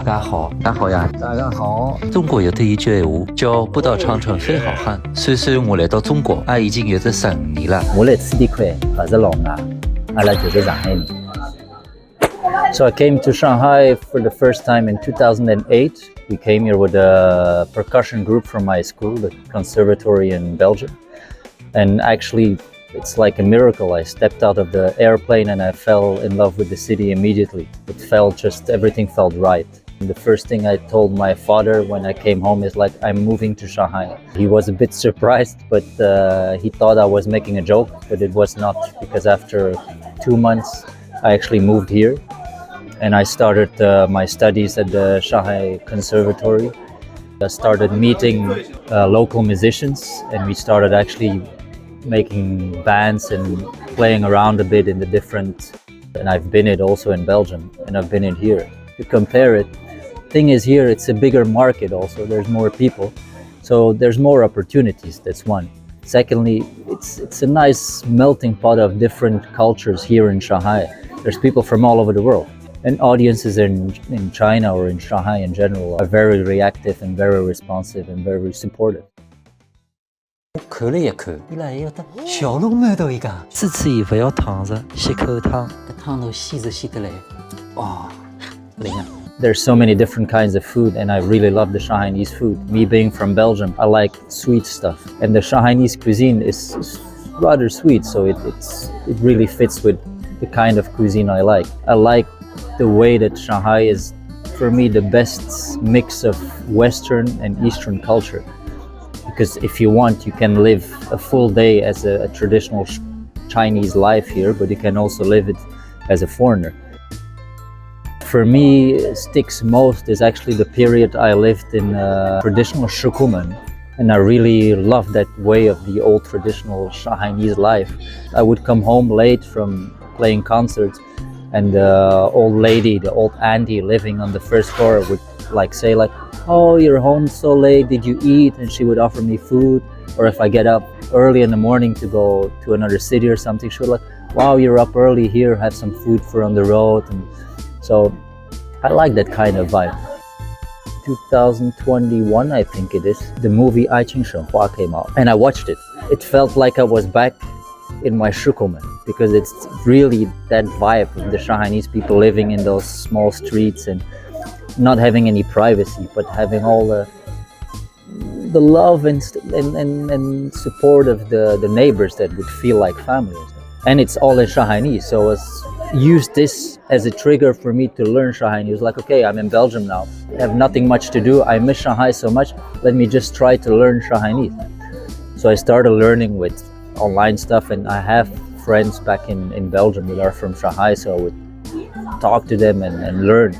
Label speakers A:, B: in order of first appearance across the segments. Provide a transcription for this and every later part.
A: 家好，大家好呀，
B: 大家好。
A: 中国有得一句闲话叫不到长春非好汉。虽然我来到中国也已经有着15年了。
B: 我来此地块不是老外，阿拉就是上海人。So I came to Shanghai for the first time in 2008. We came here with a percussion group from my school, the conservatory in Belgium. And actually, it's like a miracle. I stepped out of the airplane and I fell in love with the city immediately. Everything felt right. And the first thing I told my father when I came home is like, I'm moving to Shanghai. He was a bit surprised, but he thought I was making a joke, but it was not, because after 2 months, I actually moved here. And I started my studies at the Shanghai Conservatory. I started meeting local musicians, and we started actually making bands and playing around a bit in the different. And I've been it also in Belgium, and I've been it here. To compare it, thing is here it's a bigger market also. There's more people, so there's more opportunities. That's one. Secondly, it's a nice melting pot of different cultures here in Shanghai. There's people from all over the world. And audiences in China or in Shanghai in general are very reactive and very responsive and very supportive.
A: 看了一看，伊拉还有得小笼馒头一个，猪翅不要烫着，吸口汤，搿汤头鲜是鲜得来，哇，灵啊！
B: There's so many different kinds of food, and I really love the Shanghainese food. Me being from Belgium, I like sweet stuff, and the Shanghainese cuisine is rather sweet, so it really fits with the kind of cuisine I like. I like the way that Shanghai is, for me, the best mix of Western and Eastern culture. Because if you want, you can live a full day as a traditional Chinese life here, but you can also live it as a foreigner. For me, sticks most is actually the period I lived in traditional Shikumen. And I really love that way of the old traditional Shanghainese life. I would come home late from playing concerts, and the old lady, the old auntie living on the first floor would say, oh, you're home so late, did you eat? And she would offer me food. Or if I get up early in the morning to go to another city or something, she would wow, you're up early here, have some food for on the road. And so I like that kind of vibe. 2021, I think it is, the movie 爱情神话 came out, and I watched it. It felt like I was back in my Shikumen, because it's really that vibe of the Shanghainese people living in those small streets and not having any privacy, but having all the love and support of the neighbors that would feel like family. And it's all in Shanghainese, so I used this as a trigger for me to learn Shanghainese. Okay, I'm in Belgium now, I have nothing much to do, I miss Shanghai so much, let me just try to learn Shanghainese. So I started learning with online stuff, and I have friends back in Belgium that are from Shanghai, so I would talk to them and learn.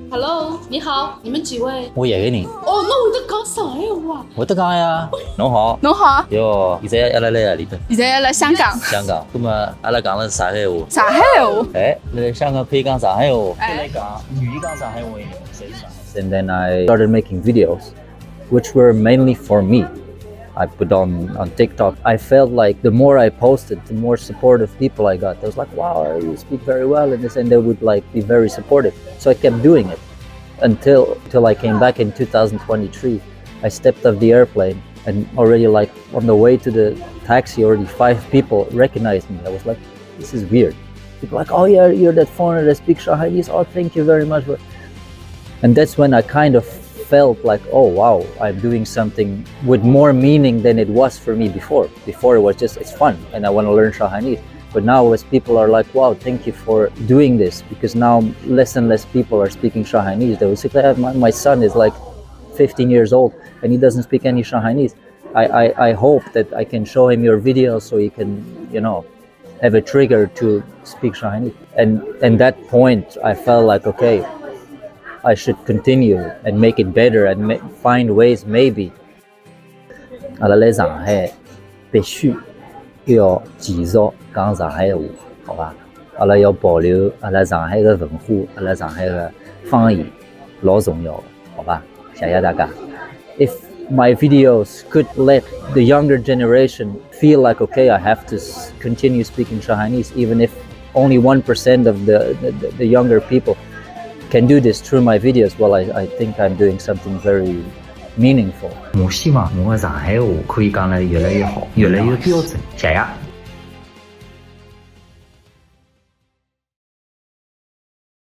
C: Hello， 你好，你们几位？
A: 我一个人。
C: 哦，那我得讲上海话。
A: 我得讲呀，侬好。
C: 侬好。
A: 哟，现在阿拉来何里头？
C: 现在来香港。
A: 香港，那么阿拉讲的是上海话。
C: 上海话。
A: 哎，来香港可以讲上海话。
C: 来
A: 讲，语讲上海话一点，谁是上海？
B: And then I started making videos, which were mainly for me. I put on TikTok. I felt like the more I posted, the more supportive people I got. I was like, wow, you speak very well in this, and they would be very supportive. So I kept doing it until I came back in 2023. I stepped off the airplane, and already on the way to the taxi, already 5 people recognized me. I was like, this is weird. People were like, oh yeah, you're that foreigner that speaks Shanghainese. Oh, thank you very much. And that's when I kind of felt like, oh wow, I'm doing something with more meaning than it was for me before. Before it was just, it's fun and I want to learn Shanghainese. But now as people are like, wow, thank you for doing this, because now less and less people are speaking Shanghainese. They would say, my son is 15 years old and he doesn't speak any Shanghainese. I hope that I can show him your videos so he can, have a trigger to speak Shanghainese. And that point I felt like, okay, I should continue and make it better and find ways maybe. 阿拉来上海必须要继续讲上海话，好吧？阿拉要保留阿拉上海的文化，阿拉上海的方言，老重要的，好吧？谢谢大家。If my videos could let the younger generation feel like, okay, I have to continue speaking Shanghainese, even if only 1% of the younger people can do this through my videos, well, I think I'm doing something very meaningful.
A: 我希望我的上海话可以讲得越来越好，越来越标准。谢谢。